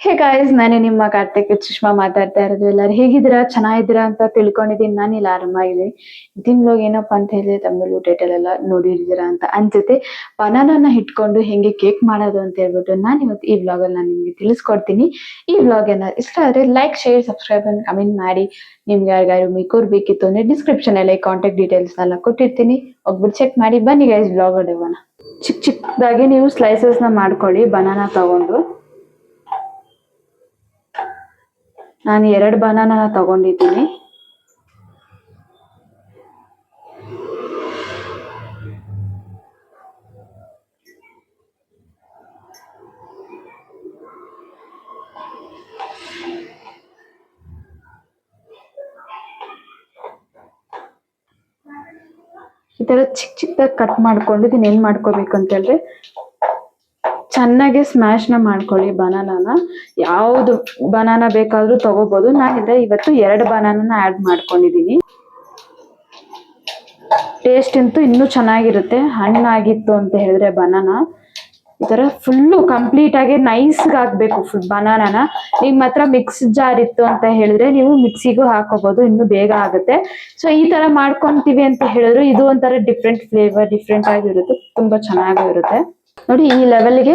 Hey guys, ನಾನೇ ನಿಮ್ಮ ಕಾರ್ತಿಕ್ ಸುಷ್ಮಾ ಮಾತಾಡ್ತಾ ಇರೋದು. ಎಲ್ಲರೂ ಹೇಗಿದ್ದೀರಾ? ಚೆನ್ನಾಗಿದ್ದೀರಾ ಅಂತ ತಿಳ್ಕೊಂಡಿದ್ದೀನಿ. ನಾನು ಇಲ್ಲಿ ಆರಾಮಾಗಿದ್ದೀನಿ. ಇದನ್ ವ್ಲಾಗ್ ಏನಪ್ಪಾ ಅಂತ ಹೇಳಿದ್ರೆ ತಮಿಳು ಟೈಟಲ್ ಎಲ್ಲ ನೋಡಿರ್ತೀರಾ ಅಂತ ಅನ್ಸುತ್ತೆ. ಬನಾನಾನ ಇಟ್ಕೊಂಡು ಹೆಂಗೆ ಕೇಕ್ ಮಾಡೋದು ಅಂತ ಹೇಳ್ಬಿಟ್ಟು ನಾನು ಇವತ್ತು ಈ ವ್ಲಾಗ್ ಅಲ್ಲಿ ನಾನು ನಿಮ್ಗೆ ತಿಳಿಸ್ಕೊಡ್ತೀನಿ. ಈ ವ್ಲಾಗ್ ಏನಾದ್ರು ಇಷ್ಟ ಆದ್ರೆ like, share, subscribe and comment ಮಾಡಿ. ನಿಮ್ಗೆ ಯಾರಿಗಾರು ಮೇಕೋರ್ ಬೇಕಿತ್ತು ಅಂದ್ರೆ ಡಿಸ್ಕ್ರಿಪ್ಷನ್ ಅಲ್ಲಿ ಕಾಂಟ್ಯಾಕ್ಟ್ ಡೀಟೇಲ್ಸ್ ಎಲ್ಲ ಕೊಟ್ಟಿರ್ತೀನಿ, ಹೋಗ್ಬಿಟ್ಟು ಚೆಕ್ ಮಾಡಿ. ಬನ್ನಿ ಗೈಸ್, ವ್ಲಾಗ್ ಹೊಡೆಯೋಣ. ಚಿಕ್ಕದಾಗಿ ನೀವು ಸ್ಲೈಸಸ್ ನ ಮಾಡ್ಕೊಳ್ಳಿ ಬನಾನಾ ತಗೊಂಡು. ನಾನು 2 ಬನಾನಾ ತಗೊಂಡಿದ್ದೀನಿ. ಈ ತರ ಚಿಕ್ಕದಾಗಿ ಕಟ್ ಮಾಡ್ಕೊಂಡು ಇದನ್ನ ಏನ್ ಮಾಡ್ಕೋಬೇಕು ಅಂತ ಹೇಳಿದ್ರೆ ಚೆನ್ನಾಗಿ ಸ್ಮ್ಯಾಶ್ ನ ಮಾಡ್ಕೊಳ್ಳಿ ಬನಾನಾನ. ಯಾವ್ದು ಬನಾನಾ ಬೇಕಾದ್ರೂ ತಗೋಬಹುದು. ನಾನಿದ್ರೆ ಇವತ್ತು 2 ಬನಾನಾನ ಆಡ್ ಮಾಡ್ಕೊಂಡಿದೀನಿ. ಟೇಸ್ಟ್ ಅಂತೂ ಇನ್ನೂ ಚೆನ್ನಾಗಿರುತ್ತೆ. ಹಣ್ಣಾಗಿತ್ತು ಅಂತ ಹೇಳಿದ್ರೆ ಬನಾನಾ ಈ ತರ ಫುಲ್ಲು ಕಂಪ್ಲೀಟ್ ಆಗಿ ನೈಸ್ ಆಗ್ಬೇಕು ಬನಾನಾನ. ನಿಮ್ ಹತ್ರ ಮಿಕ್ಸ್ ಜಾರ್ ಇತ್ತು ಅಂತ ಹೇಳಿದ್ರೆ ನೀವು ಮಿಕ್ಸಿಗೂ ಹಾಕೋಬಹುದು, ಇನ್ನು ಬೇಗ ಆಗುತ್ತೆ. ಸೊ ಈ ತರ ಮಾಡ್ಕೊಂತೀವಿ ಅಂತ ಹೇಳಿದ್ರು ಇದು ಒಂಥರ ಡಿಫ್ರೆಂಟ್ ಫ್ಲೇವರ್, ಡಿಫ್ರೆಂಟ್ ಆಗಿರುತ್ತೆ, ತುಂಬಾ ಚೆನ್ನಾಗಿರುತ್ತೆ. ನೋಡಿ ಈ ಲೆವೆಲ್ಗೆ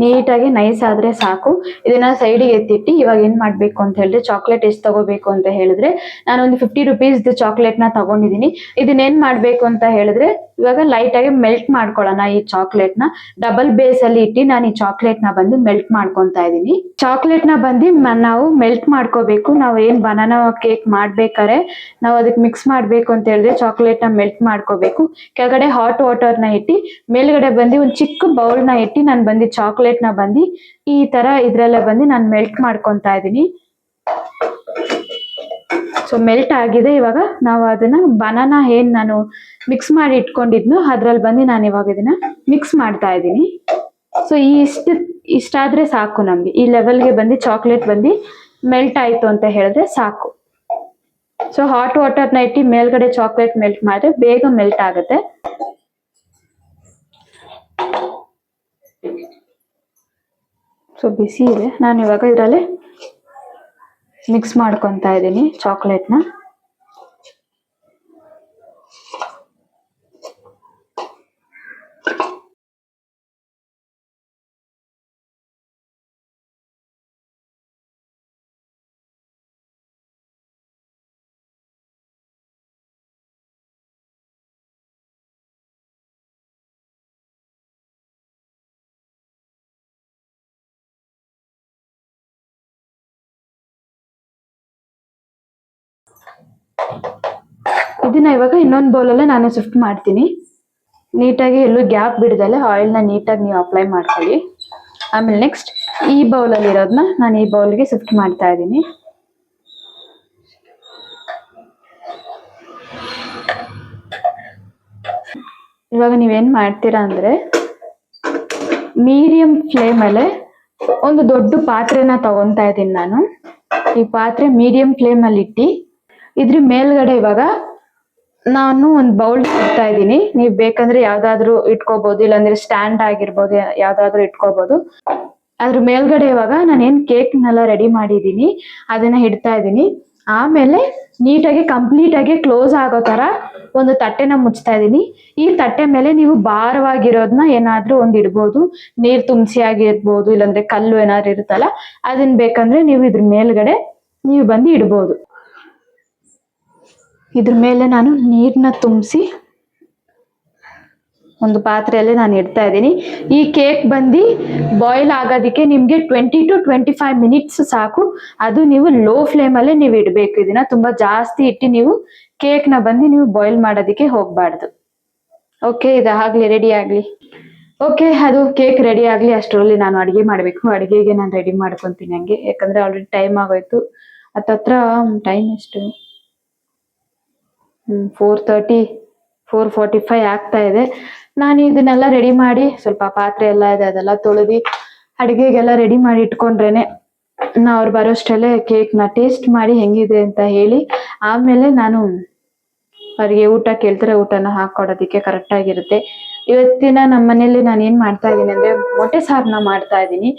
ನೀಟಾಗಿ ನೈಸ್ ಆದ್ರೆ ಸಾಕು. ಇದನ್ನ ಸೈಡಿಗೆ ಎತ್ತಿಟ್ಟು ಇವಾಗ ಏನ್ ಮಾಡ್ಬೇಕು ಅಂತ ಹೇಳಿದ್ರೆ ಚಾಕ್ಲೇಟ್ ಎಷ್ಟು ತಗೋಬೇಕು ಅಂತ ಹೇಳಿದ್ರೆ ನಾನು ಒಂದು 50 ರುಪೀಸ್ ಚಾಕ್ಲೇಟ್ ನ ತಗೊಂಡಿದೀನಿ. ಇದನ್ನ ಏನ್ ಮಾಡ್ಬೇಕು ಅಂತ ಹೇಳಿದ್ರೆ ಇವಾಗ ಲೈಟ್ ಆಗಿ ಮೆಲ್ಟ್ ಮಾಡ್ಕೊಳ್ಳೋಣ. ಈ ಚಾಕ್ಲೇಟ್ ನ ಡಬಲ್ ಬೇಸ್ ಅಲ್ಲಿ ಇಟ್ಟು ನಾನು ಈ ಚಾಕ್ಲೇಟ್ ನ ಬಂದು ಮೆಲ್ಟ್ ಮಾಡ್ಕೊಂತಾ ಇದೀನಿ. ಚಾಕ್ಲೇಟ್ ನ ಬಂದು ನಾವು ಮೆಲ್ಟ್ ಮಾಡ್ಕೋಬೇಕು. ನಾವು ಏನ್ ಬನಾನಾ ಕೇಕ್ ಮಾಡ್ಬೇಕಾರೆ ನಾವು ಅದಕ್ಕೆ ಮಿಕ್ಸ್ ಮಾಡ್ಬೇಕು ಅಂತ ಹೇಳಿದ್ರೆ ಚಾಕ್ಲೇಟ್ ನ ಮೆಲ್ಟ್ ಮಾಡ್ಕೋಬೇಕು. ಕೆಳಗಡೆ ಹಾಟ್ ವಾಟರ್ ನ ಇಟ್ಟು ಮೇಲ್ಗಡೆ ಬಂದು ಒಂದು ಚಿಕ್ಕ ಬೌಲ್ ನ ಇಟ್ಟು ನಾನು ಬಂದು ಚಾಕ್ಲೇಟ್ ನ ಬಂದು ಈ ತರ ಇದ್ರಲ್ಲೇ ಬಂದು ನಾನು ಮೆಲ್ಟ್ ಮಾಡ್ಕೊಂತಾ ಇದೀನಿ. ಸೊ ಮೆಲ್ಟ್ ಆಗಿದೆ. ಇವಾಗ ನಾವು ಅದನ್ನ ಬನಾನಾ ಏನ್ ನಾನು ಮಿಕ್ಸ್ ಮಾಡಿ ಇಟ್ಕೊಂಡಿದ್ನು ಅದ್ರಲ್ಲಿ ಬಂದು ನಾನು ಇವಾಗ ಇದನ್ನ ಮಿಕ್ಸ್ ಮಾಡ್ತಾ ಇದ್ದೀನಿ. ಸೊ ಇಷ್ಟಾದ್ರೆ ಸಾಕು ನಮ್ಗೆ. ಈ ಲೆವೆಲ್ಗೆ ಬಂದು ಚಾಕ್ಲೇಟ್ ಬಂದು ಮೆಲ್ಟ್ ಆಯ್ತು ಅಂತ ಹೇಳಿದ್ರೆ ಸಾಕು. ಸೊ ಹಾಟ್ ವಾಟರ್ ನ ಇಟ್ಟು ಮೇಲ್ಗಡೆ ಚಾಕ್ಲೇಟ್ ಮೆಲ್ಟ್ ಮಾಡಿದ್ರೆ ಬೇಗ ಮೆಲ್ಟ್ ಆಗುತ್ತೆ. ಸೊ ಬಿಸಿ ಇದೆ. ನಾನು ಇವಾಗ ಇದರಲ್ಲಿ ಮಿಕ್ಸ್ ಮಾಡ್ಕೊತಾ ಇದ್ದೀನಿ ಚಾಕ್ಲೇಟ್ನ. ಇದನ್ನ ಇವಾಗ ಇನ್ನೊಂದು ಬೌಲಲ್ಲೇ ನಾನು ಶಿಫ್ಟ್ ಮಾಡ್ತೀನಿ. ನೀಟಾಗಿ ಎಲ್ಲೂ ಗ್ಯಾಪ್ ಬಿಡದಲ್ಲೇ ಆಯಿಲ್ನ ನೀಟಾಗಿ ನೀವು ಅಪ್ಲೈ ಮಾಡ್ಕೊಳ್ಳಿ. ಆಮೇಲೆ ನೆಕ್ಸ್ಟ್ ಈ ಬೌಲಲ್ಲಿ ಇರೋದನ್ನ ನಾನು ಈ ಬೌಲ್ಗೆ ಶಿಫ್ಟ್ ಮಾಡ್ತಾ ಇದ್ದೀನಿ. ಇವಾಗ ನೀವೇನ್ ಮಾಡ್ತೀರಾ ಅಂದ್ರೆ ಮೀಡಿಯಂ ಫ್ಲೇಮಲ್ಲೇ ಒಂದು ದೊಡ್ಡ ಪಾತ್ರೆನ ತಗೊಂತಾ ಇದ್ದೀನಿ ನಾನು. ಈ ಪಾತ್ರೆ ಮೀಡಿಯಂ ಫ್ಲೇಮಲ್ಲಿ ಇಟ್ಟು ಇದ್ರ ಮೇಲ್ಗಡೆ ಇವಾಗ ನಾನು ಒಂದು ಬೌಲ್ ಇಡ್ತಾ ಇದ್ದೀನಿ. ನೀವು ಬೇಕಂದ್ರೆ ಯಾವ್ದಾದ್ರು ಇಟ್ಕೋಬಹುದು, ಇಲ್ಲಾಂದ್ರೆ ಸ್ಟ್ಯಾಂಡ್ ಆಗಿರ್ಬೋದು, ಯಾವ್ದಾದ್ರು ಇಟ್ಕೋಬಹುದು. ಅದ್ರ ಮೇಲ್ಗಡೆ ಇವಾಗ ನಾನೇನ್ ಕೇಕ್ನೆಲ್ಲ ರೆಡಿ ಮಾಡಿದೀನಿ ಅದನ್ನ ಇಡ್ತಾ ಇದ್ದೀನಿ. ಆಮೇಲೆ ನೀಟಾಗಿ ಕಂಪ್ಲೀಟ್ ಆಗಿ ಕ್ಲೋಸ್ ಆಗೋ ತರ ಒಂದು ತಟ್ಟೆನ ಮುಚ್ತಾ ಇದೀನಿ. ಈ ತಟ್ಟೆ ಮೇಲೆ ನೀವು ಭಾರವಾಗಿರೋದನ್ನ ಏನಾದ್ರೂ ಒಂದ್ ಇಡ್ಬೋದು. ನೀರ್ ತುಂಬಿಸಿ ಆಗಿರ್ಬೋದು, ಇಲ್ಲಾಂದ್ರೆ ಕಲ್ಲು ಏನಾದ್ರು ಇರುತ್ತಲ್ಲ ಅದನ್ನ ಬೇಕಂದ್ರೆ ನೀವು ಇದ್ರ ಮೇಲ್ಗಡೆ ನೀವು ಬಂದು ಇಡ್ಬೋದು. ಇದ್ರ ಮೇಲೆ ನಾನು ನೀರ್ನ ತುಂಬಿಸಿ ಒಂದು ಪಾತ್ರೆಯಲ್ಲಿ ನಾನು ಇಡ್ತಾ ಇದ್ದೀನಿ. ಈ ಕೇಕ್ ಬಂದು ಬಾಯ್ಲ್ ಆಗೋದಕ್ಕೆ ನಿಮ್ಗೆ 20 to 25 ಮಿನಿಟ್ಸ್ ಸಾಕು. ಅದು ನೀವು ಲೋ ಫ್ಲೇಮ್ ಅಲ್ಲೇ ನೀವು ಇಡ್ಬೇಕು. ಇದನ್ನ ತುಂಬಾ ಜಾಸ್ತಿ ಇಟ್ಟು ನೀವು ಕೇಕ್ ನ ಬಂದು ನೀವು ಬಾಯ್ಲ್ ಮಾಡೋದಕ್ಕೆ ಹೋಗ್ಬಾರ್ದು. ಓಕೆ, ಇದಾಗ್ಲಿ, ರೆಡಿ ಆಗ್ಲಿ. ಓಕೆ, ಅದು ಕೇಕ್ ರೆಡಿ ಆಗ್ಲಿ ಅಷ್ಟರಲ್ಲಿ ನಾನು ಅಡಿಗೆ ಮಾಡ್ಬೇಕು. ಅಡಿಗೆಗೆ ನಾನು ರೆಡಿ ಮಾಡ್ಕೊಂತೀನಿ ಹಂಗೆ, ಯಾಕಂದ್ರೆ ಆಲ್ರೆಡಿ ಟೈಮ್ ಆಗೋಯ್ತು. ಹತ್ತತ್ರ ಟೈಮ್ ಎಷ್ಟು 4:30 4:45 ಆಗ್ತಾ ಇದೆ. ನಾನು ಇದನ್ನೆಲ್ಲ ರೆಡಿ ಮಾಡಿ ಸ್ವಲ್ಪ ಪಾತ್ರೆ ಎಲ್ಲ ಇದೆ ಅದೆಲ್ಲ ತೊಳೆದಿ ಅಡಿಗೆಗೆಲ್ಲ ರೆಡಿ ಮಾಡಿ ಇಟ್ಕೊಂಡ್ರೇನೆ ಅವ್ರು ಬರೋಷ್ಟಲ್ಲೇ ಕೇಕ್ನ ಟೇಸ್ಟ್ ಮಾಡಿ ಹೆಂಗಿದೆ ಅಂತ ಹೇಳಿ ಆಮೇಲೆ ನಾನು ಅವ್ರಿಗೆ ಊಟ ಕೇಳ್ತಾರೆ ಊಟನ ಹಾಕೊಡೋದಕ್ಕೆ ಕರೆಕ್ಟ್ ಆಗಿರುತ್ತೆ. ಇವತ್ತಿನ ನಮ್ಮ ಮನೇಲಿ ನಾನು ಏನ್ ಮಾಡ್ತಾ ಇದ್ದೀನಿ ಅಂದ್ರೆ ಮೊಟ್ಟೆ ಸಾರನ್ನ ಮಾಡ್ತಾ ಇದ್ದೀನಿ.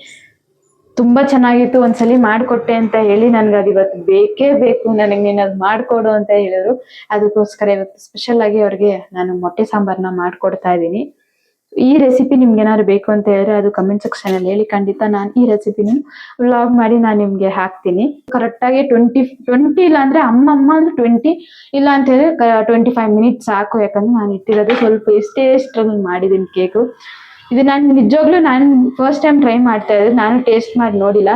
ತುಂಬಾ ಚೆನ್ನಾಗಿತ್ತು, ಒಂದ್ಸಲಿ ಮಾಡ್ಕೊಟ್ಟೆ ಅಂತ ಹೇಳಿ ನನ್ಗೆ ಅದು ಇವತ್ತು ಬೇಕೇ ಬೇಕು, ನನಗೆ ನೀನ್ ಅದು ಮಾಡ್ಕೊಡು ಅಂತ ಹೇಳಿದ್ರು. ಅದಕ್ಕೋಸ್ಕರ ಇವತ್ತು ಸ್ಪೆಷಲ್ ಆಗಿ ಅವ್ರಿಗೆ ನಾನು ಮೊಟ್ಟೆ ಸಾಂಬಾರ್ನ ಮಾಡ್ಕೊಡ್ತಾ ಇದ್ದೀನಿ. ಈ ರೆಸಿಪಿ ನಿಮ್ಗೆ ಏನಾದ್ರು ಬೇಕು ಅಂತ ಹೇಳಿದ್ರೆ ಅದು ಕಮೆಂಟ್ ಸೆಕ್ಷನ್ ಅಲ್ಲಿ ಹೇಳಿ, ಖಂಡಿತ ನಾನು ಈ ರೆಸಿಪಿನ ವ್ಲಾಗ್ ಮಾಡಿ ನಾನು ನಿಮ್ಗೆ ಹಾಕ್ತೀನಿ. ಕರೆಕ್ಟ್ ಆಗಿ 20 ಇಲ್ಲ ಅಂದ್ರೆ ಅಮ್ಮ 20 ಇಲ್ಲ ಅಂತ ಹೇಳಿದ್ರೆ 25 ಮಿನಿಟ್ಸ್ ಸಾಕು. ಯಾಕಂದ್ರೆ ನಾನು ಇಟ್ಟಿರೋದು ಸ್ವಲ್ಪ ಎಷ್ಟರಲ್ಲಿ ಮಾಡಿದೀನಿ ಕೇಕು. ಇದು ನಾನು ನಿಜವಾಗ್ಲೂ ನಾನು ಫಸ್ಟ್ ಟೈಮ್ ಟ್ರೈ ಮಾಡ್ತಾ ಇದ್ದೆ, ನಾನು ಟೇಸ್ಟ್ ಮಾಡಿ ನೋಡಿಲ್ಲ.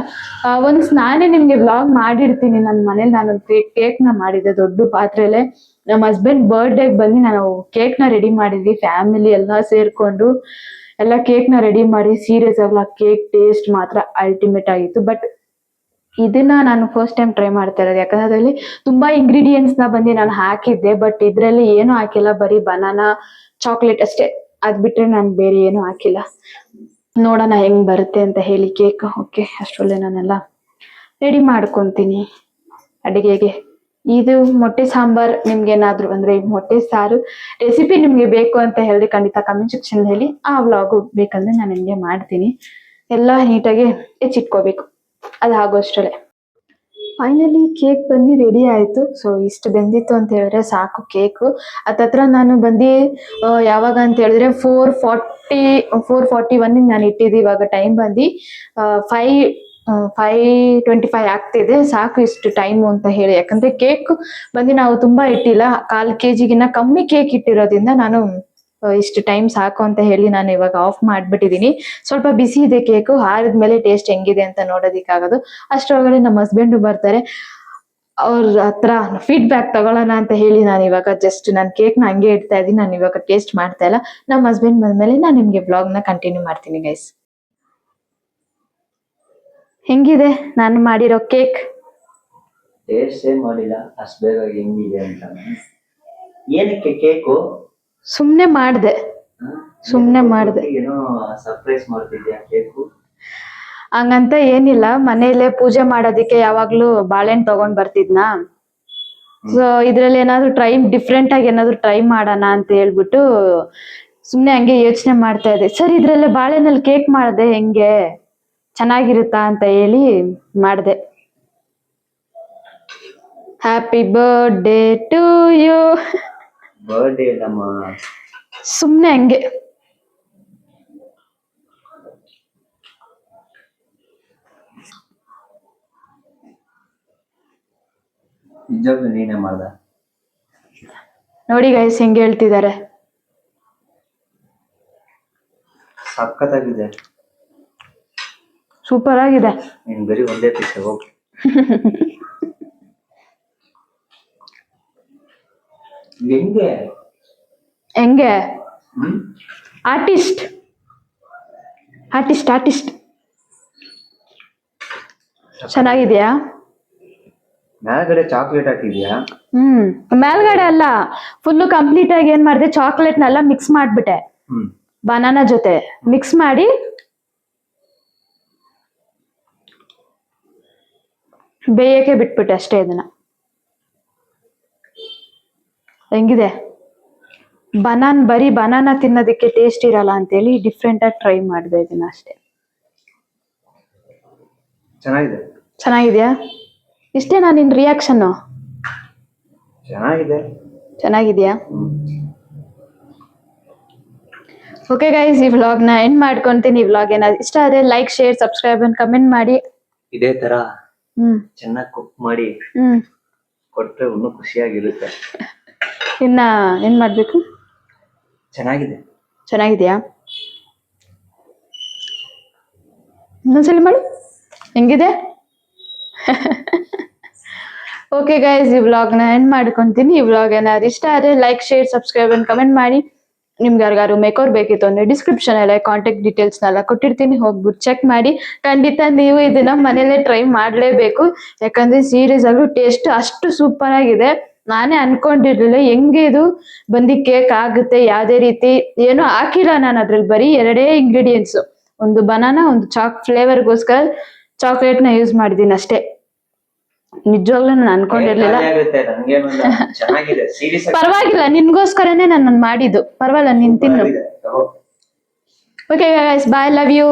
ಒಂದ್ಸ್ ನಾನೇ ನಿಮ್ಗೆ ವ್ಲಾಗ್ ಮಾಡಿರ್ತೀನಿ. ನನ್ನ ಮನೇಲಿ ನಾನು ಕೇಕ್ ನ ಮಾಡಿದ್ದೆ ದೊಡ್ಡ ಪಾತ್ರೆಲೆ. ನಮ್ಮ ಹಸ್ಬೆಂಡ್ ಬರ್ಡೇಗೆ ಬಂದು ನಾನು ಕೇಕ್ ನ ರೆಡಿ ಮಾಡಿದ್ವಿ, ಫ್ಯಾಮಿಲಿ ಎಲ್ಲ ಸೇರ್ಕೊಂಡು ಎಲ್ಲ ಕೇಕ್ ನ ರೆಡಿ ಮಾಡಿ. ಸೀರಿಯಸ್ ಆಗಲ್ಲ, ಕೇಕ್ ಟೇಸ್ಟ್ ಮಾತ್ರ ಅಲ್ಟಿಮೇಟ್ ಆಗಿತ್ತು. ಬಟ್ ಇದನ್ನ ನಾನು ಫಸ್ಟ್ ಟೈಮ್ ಟ್ರೈ ಮಾಡ್ತಾ ಇರೋದು, ಯಾಕಂದ್ರೆ ಅದರಲ್ಲಿ ತುಂಬಾ ಇಂಗ್ರೀಡಿಯೆಂಟ್ಸ್ ನ ಬಂದು ನಾನು ಹಾಕಿದ್ದೆ, ಬಟ್ ಇದ್ರಲ್ಲಿ ಏನು ಹಾಕಿಲ್ಲ, ಬರೀ ಬನಾನಾ ಚಾಕ್ಲೇಟ್ ಅಷ್ಟೇ. ಅದ್ ಬಿಟ್ರೆ ನಾನು ಬೇರೆ ಏನು ಹಾಕಿಲ್ಲ. ನೋಡೋಣ ಹೆಂಗ್ ಬರುತ್ತೆ ಅಂತ ಹೇಳಿ ಕೇಕ್. ಓಕೆ, ಅಷ್ಟರಲ್ಲೇ ನಾನೆಲ್ಲ ರೆಡಿ ಮಾಡ್ಕೊಂತೀನಿ ಅಡಿಗೆಗೆ. ಇದು ಮೊಟ್ಟೆ ಸಾಂಬಾರ್ ನಿಮ್ಗೆ ಏನಾದ್ರು ಅಂದ್ರೆ ಮೊಟ್ಟೆ ಸಾರು ರೆಸಿಪಿ ನಿಮ್ಗೆ ಬೇಕು ಅಂತ ಹೇಳಿದ್ರೆ ಖಂಡಿತ ಕಮೆಂಟ್ ಸೆಕ್ಷನ್ ಹೇಳಿ, ಆ ವ್ಲಾಗು ಬೇಕಂದ್ರೆ ನಾನು ನಿಮ್ಗೆ ಮಾಡ್ತೀನಿ. ಎಲ್ಲ ನೀಟಾಗಿ ಹೆಚ್ಚಿಟ್ಕೋಬೇಕು, ಅದು ಆಗೋಷ್ಟರಲ್ಲೇ. ಫೈನಲಿ ಕೇಕ್ ಬಂದು ರೆಡಿ ಆಯ್ತು. ಸೊ ಇಷ್ಟು ಬೆಂದಿತ್ತು ಅಂತ ಹೇಳಿದ್ರೆ ಸಾಕು ಕೇಕು. ಹತ್ತತ್ರ ನಾನು ಬಂದು ಯಾವಾಗ ಅಂತ ಹೇಳಿದ್ರೆ 4:41 ನಾನು ಇಟ್ಟಿದ್ದೆ. ಇವಾಗ ಟೈಮ್ ಬಂದು 5:25 ಆಗ್ತಿದೆ. ಸಾಕು ಇಷ್ಟು ಟೈಮು ಅಂತ ಹೇಳಿ, ಯಾಕಂದ್ರೆ ಕೇಕ್ ಬಂದು ನಾವು ತುಂಬಾ ಇಟ್ಟಿಲ್ಲ, 1/4 kg ಕಮ್ಮಿ ಕೇಕ್ ಇಟ್ಟಿರೋದ್ರಿಂದ ನಾನು ಇಷ್ಟು ಟೈಮ್ ಸಾಕು ಅಂತ ಹೇಳಿ ನಾನು ಇವಾಗ ಆಫ್ ಮಾಡ್ಬಿಟ್ಟಿದೀನಿ. ಸ್ವಲ್ಪ ಬಿಸಿ ಇದೆ ಕೇಕು, ಆರಿದ್ಮೇಲೆ ಟೇಸ್ಟ್ ಹೆಂಗಿದೆ ಅಂತ ನೋಡೋದಿಕ್ಕಾಗೋದು. ಅಷ್ಟರೊಳಗಡೆ ನಮ್ಮ ಹಸ್ಬೆಂಡ್ ಬರ್ತಾರೆ, ಅವ್ರ ಹತ್ರ ಫೀಡ್ಬ್ಯಾಕ್ ತಗೊಳ್ಳೋಣ ಅಂತ ಹೇಳಿ ನಾನು ಇವಾಗ ಜಸ್ಟ್ ನಾನು ಕೇಕ್ ನ ಹಂಗೆ ಇಡ್ತಾ ಇದ್ದೀನಿ. ನಾನು ಇವಾಗ ಟೇಸ್ಟ್ ಮಾಡ್ತಾ ಇಲ್ಲ. ನಮ್ಮ ಹಸ್ಬೆಂಡ್ ಬಂದ್ಮೇಲೆ ನಾನು ನಿಮ್ಗೆ ಬ್ಲಾಗ್ ನ ಕಂಟಿನ್ಯೂ ಮಾಡ್ತೀನಿ ಗೈಸ್. ಹೆಂಗಿದೆ ನಾನು ಮಾಡಿರೋ ಕೇಕ್? ಟೇಸ್ಟೇ ಮಾಡಿಲ್ಲ ಅಷ್ಟು ಬೇಗ ಹೆಂಗಿದೆ ಅಂತ. ಏನಕ್ಕೆ ಕೇಕು? ಸುಮ್ನೆ ಮಾಡ್ದೆ. ಏನೋ ಸರ್ಪ್ರೈಸ್ ಮಾಡ್ತಿದ್ಯಾ ಕೇಕು? ಹಂಗಂತ ಏನಿಲ್ಲ, ಮನೇಲೆ ಪೂಜೆ ಮಾಡೋದಿಕ್ಕೆ ಯಾವಾಗ್ಲೂ ಬಾಳೆಹಣ್ಣು ತಗೊಂಡ್ ಬರ್ತಿದ್ನಾ. ಸೊ ಇದ್ರಲ್ಲಿ ಏನಾದ್ರು ಡಿಫ್ರೆಂಟ್ ಆಗಿ ಏನಾದ್ರು ಟ್ರೈ ಮಾಡೋಣ ಅಂತ ಹೇಳ್ಬಿಟ್ಟು ಸುಮ್ನೆ ಹಂಗೆ ಯೋಚನೆ ಮಾಡ್ತಾ ಇದ್ದೆ. ಸರ್ ಇದ್ರಲ್ಲೇ ಬಾಳೆಹಣ್ಣಲ್ಲಿ ಕೇಕ್ ಮಾಡ್ದೆ, ಹೆಂಗೆ ಚೆನ್ನಾಗಿರುತ್ತಾ ಅಂತ ಹೇಳಿ ಮಾಡ್ದೆ. Happy birthday to you. Birthday ಇಲ್ಲಮ್ಮ, ಸುಮ್ನೆ ಹಂಗೆ. ನಿಜವಾಗ್ಲೂ ನೀನೇ ಮಾಡ್ದ? ನೋಡಿ ಗೈಸ್ ಹೆಂಗೆ ಹೇಳ್ತಿದ್ದಾರೆ. ಸಖತ್ತಾಗಿದೆ, ಸೂಪರ್ ಆಗಿದೆ. ನೀನ್ ಬರೀ ಒಂದೇ ಪೀಸ್ ಹೋಗಿ. ಹೆಂಗೆ ಆರ್ಟಿಸ್ಟ್ ಚೆನ್ನಾಗಿದ್ಯಾ? ಮೇಲ್ಗಡೆ ಚಾಕ್ಲೇಟ್ ಹಾಕಿದ್ಯಾ? ಮೇಲ್ಗಡೆ ಅಲ್ಲ, ಫುಲ್ ಕಂಪ್ಲೀಟ್ ಆಗಿ ಏನ್ ಮಾಡಿದೆ, ಚಾಕ್ಲೇಟ್ನೆಲ್ಲ ಮಿಕ್ಸ್ ಮಾಡ್ಬಿಟ್ಟೆ ಬನಾನಾ ಜೊತೆ ಮಿಕ್ಸ್ ಮಾಡಿ ಬೇಯಕ್ಕೆ ಬಿಟ್ಬಿಟ್ಟೆ ಅಷ್ಟೇ. ಇದನ್ನ ಹೆಂಗಿದೆ? ಬರೀ ಬನಾನಾ ತಿನ್ನೋದಕ್ಕೆ ಟೇಸ್ಟ್ ಇರಲ್ಲ ಅಂತೇಳಿ ಡಿಫ್ರೆಂಟ್ ಆಗಿ ಟ್ರೈ ಮಾಡಿದೆ ಇದನ್ನ ಅಷ್ಟೇ. ಚೆನ್ನಾಗಿದ್ಯಾ? ಇಷ್ಟೇನಾ ನಿನ್ ರಿಯಾಕ್ಷನ್? ಚೆನ್ನಾಗಿದ್ಯಾ? ಓಕೆ ಗೈಸ್, ಈ ವ್ಲಾಗ್ ನ ಎಂಡ್ ಮಾಡ್ಕೊಂತೀನಿ. ಈ ವ್ಲಾಗ್ ಏನಾದ್ರು ಇಷ್ಟ ಆದ್ರೆ like, share, subscribe and comment ಮಾಡಿ. ಇದೇ ತರ ಚೆನ್ನಾಗಿ ಕುಕ್ ಮಾಡಿ ಕೊಟ್ರೆ ಇನ್ನೂ ಖುಷಿಯಾಗಿರುತ್ತೆ. ಇನ್ನ ಏನ್ ಮಾಡ್ಬೇಕು? ಚೆನ್ನಾಗಿದ್ಯಾ? ಇನ್ನೊಂದ್ಸಲಿ ಮಾಡು, ಹೆಂಗಿದೆ? ಓಕೆ ಗೈಸ್, ಈ ವ್ಲಾಗ್ ನ ಎಂಡ್ ಮಾಡ್ಕೊಂತೀನಿ. ಈ ವ್ಲಾಗ್ ಏನಾದ್ರು ಇಷ್ಟ ಆದ್ರೆ like, share, subscribe and comment ಮಾಡಿ. ನಿಮ್ಗೆ ಯಾರಿಗಾರು ಮೇಕೋರ್ ಬೇಕಿತ್ತು ಅಂದ್ರೆ ಡಿಸ್ಕ್ರಿಪ್ಷನ್ ಎಲ್ಲ ಕಾಂಟ್ಯಾಕ್ಟ್ ಡೀಟೇಲ್ಸ್ ನೆಲ್ಲ ಕೊಟ್ಟಿರ್ತೀನಿ, ಹೋಗ್ಬಿಟ್ಟು ಚೆಕ್ ಮಾಡಿ. ಖಂಡಿತ ನೀವು ಇದನ್ನ ಮನೇಲೆ ಟ್ರೈ ಮಾಡ್ಲೇಬೇಕು, ಯಾಕಂದ್ರೆ ಸೀರಿಯಸ್ ಆಗಿ ಟೇಸ್ಟ್ ಅಷ್ಟು ಸೂಪರ್ ಆಗಿದೆ. ನಾನೇ ಅನ್ಕೊಂಡಿರ್ಲಿಲ್ಲ ಹೆಂಗೆ ಇದು ಬಂದಿ ಕೇಕ್ ಆಗುತ್ತೆ. ಯಾವ್ದೇ ರೀತಿ ಏನೋ ಹಾಕಿಲ್ಲ ನಾನು ಅದ್ರಲ್ಲಿ, ಬರೀ 2 ಇಂಗ್ರೀಡಿಯೆಂಟ್ಸ್, ಒಂದು ಬನಾನಾ, ಒಂದು ಫ್ಲೇವರ್ಗೋಸ್ಕರ ಚಾಕ್ಲೇಟ್ ನ ಯೂಸ್ ಮಾಡಿದೀನಿ ಅಷ್ಟೇ. ನಿಜವಾಗ್ಲೂ ನಾನು ಅನ್ಕೊಂಡಿರ್ಲಿಲ್ಲ. ಪರವಾಗಿಲ್ಲ, ನಿನ್ಗೋಸ್ಕರನೇ ನಾನು ಮಾಡಿದ್ದು. ಪರವಾಗಿಲ್ಲ, ನೀನ್ ತಿನ್ನು. Okay guys, bye, love you.